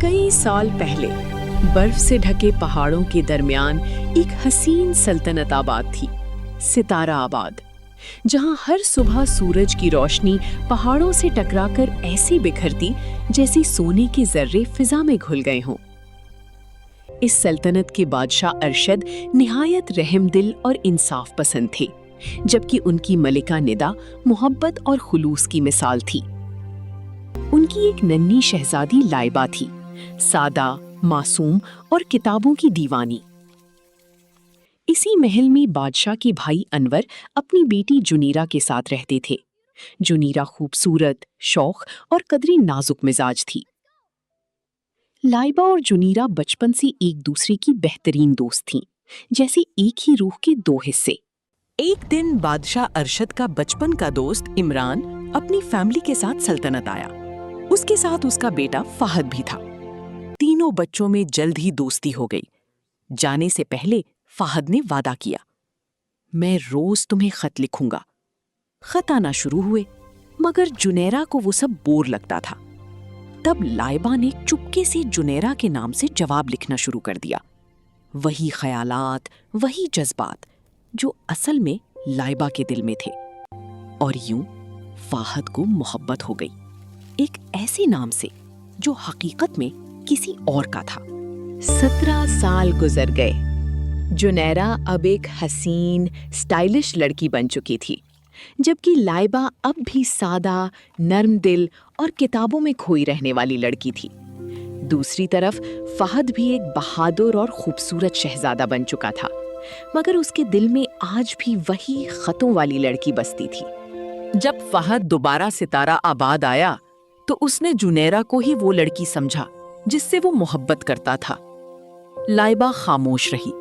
कई साल पहले बर्फ से ढके पहाड़ों के दरमियान एक हसीन सल्तनत आबाद थी, सितारा आबाद, जहां हर सुबह सूरज की रोशनी पहाड़ों से टकराकर ऐसे बिखरती जैसे सोने के जर्रे फिजा में घुल गए हों। इस सल्तनत के बादशाह अरशद निहायत रहमदिल और इंसाफ पसंद थे, जबकि उनकी मलिका निदा मोहब्बत और खुलूस की मिसाल थी। उनकी एक नन्ही शहजादी लाइबा थी, सादा, मासूम और किताबों की दीवानी। इसी महल में बादशाह के भाई अनवर अपनी बेटी जुनीरा के साथ रहते थे। जुनीरा खूबसूरत, शौक और कदरी नाजुक मिजाज थी। लाइबा और जुनीरा बचपन से एक दूसरे की बेहतरीन दोस्त थीं, जैसे एक ही रूह के दो हिस्से। एक दिन बादशाह अरशद का बचपन का दोस्त इमरान अपनी फैमिली के साथ सल्तनत आया। उसके साथ उसका बेटा फहद भी था। तीनों बच्चों में जल्द ही दोस्ती हो गई। जाने से पहले फहद ने वादा किया, मैं रोज तुम्हें खत लिखूंगा। खत आना शुरू हुए, मगर जुनैरा को वो सब बोर लगता था। तब लाइबा ने चुपके से जुनैरा के नाम से जवाब लिखना शुरू कर दिया। वही ख्यालात, वही जज्बात जो असल में लाइबा के दिल में थे। और यूं फहद को मोहब्बत हो गई, एक ऐसे नाम से जो हकीकत में किसी और का था। 17 साल गुजर गए। जुनैरा अब एक हसीन, स्टाइलिश लड़की बन चुकी थी, जबकि लाइबा अब भी सादा, नर्म दिल और किताबों में खोई रहने वाली लड़की थी। दूसरी तरफ फहद भी एक बहादुर और खूबसूरत शहजादा बन चुका था, मगर उसके दिल में आज भी वही खतों वाली लड़की बसती थी। जब फहद दोबारा सितारा आबाद आया तो उसने जुनैरा को ही वो लड़की समझा जिससे वो मोहब्बत करता था। लाइबा खामोश रही,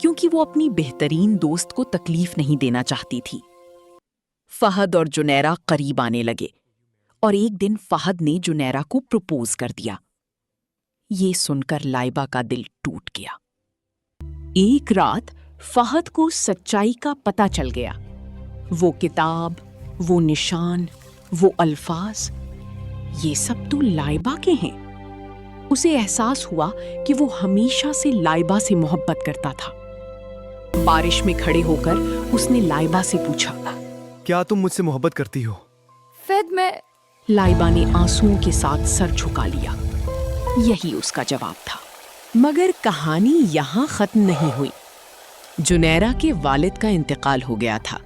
क्योंकि वो अपनी बेहतरीन दोस्त को तकलीफ नहीं देना चाहती थी। फहद और जुनैरा करीब आने लगे और एक दिन फहद ने जुनैरा को प्रपोज कर दिया। ये सुनकर लाइबा का दिल टूट गया। एक रात फहद को सच्चाई का पता चल गया। वो किताब, वो निशान, वो अल्फाज, ये सब तो लाइबा के हैं। उसे एहसास हुआ कि वो हमेशा से लाइबा से मोहब्बत करता था। बारिश में खड़े होकर उसने लाइबा से पूछा, क्या तुम मुझसे मोहब्बत करती हो? फहद, मैं... लाइबा ने आंसुओं के साथ सर झुका लिया। यही उसका जवाब था। मगर कहानी यहाँ खत्म नहीं हुई। जुनैरा के वालिद का इंतकाल हो गया था।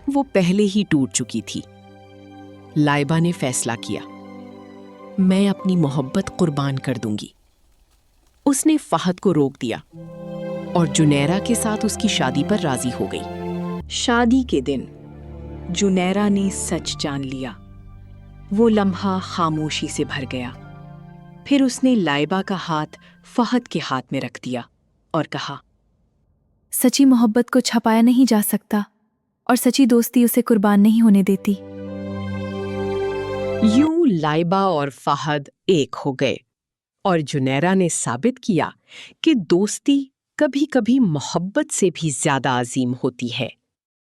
वो पहले ही टूट चुकी थी। लाइबा ने फैसला किया, मैं अपनी मोहब्बत कुर्बान कर दूंगी। उसने फहद को रोक दिया और जुनैरा के साथ उसकी शादी पर राजी हो गई। शादी के दिन जुनैरा ने सच जान लिया। वो लम्हा खामोशी से भर गया। फिर उसने लाइबा का हाथ फहद के हाथ में रख दिया और कहा, सच्ची मोहब्बत को छपाया नहीं जा सकता और सच्ची दोस्ती उसे कुर्बान नहीं होने देती। यूं लाइबा और फहद एक हो गए और जुनैरा ने साबित किया कि दोस्ती कभी-कभी मोहब्बत से भी ज्यादा अजीम होती है।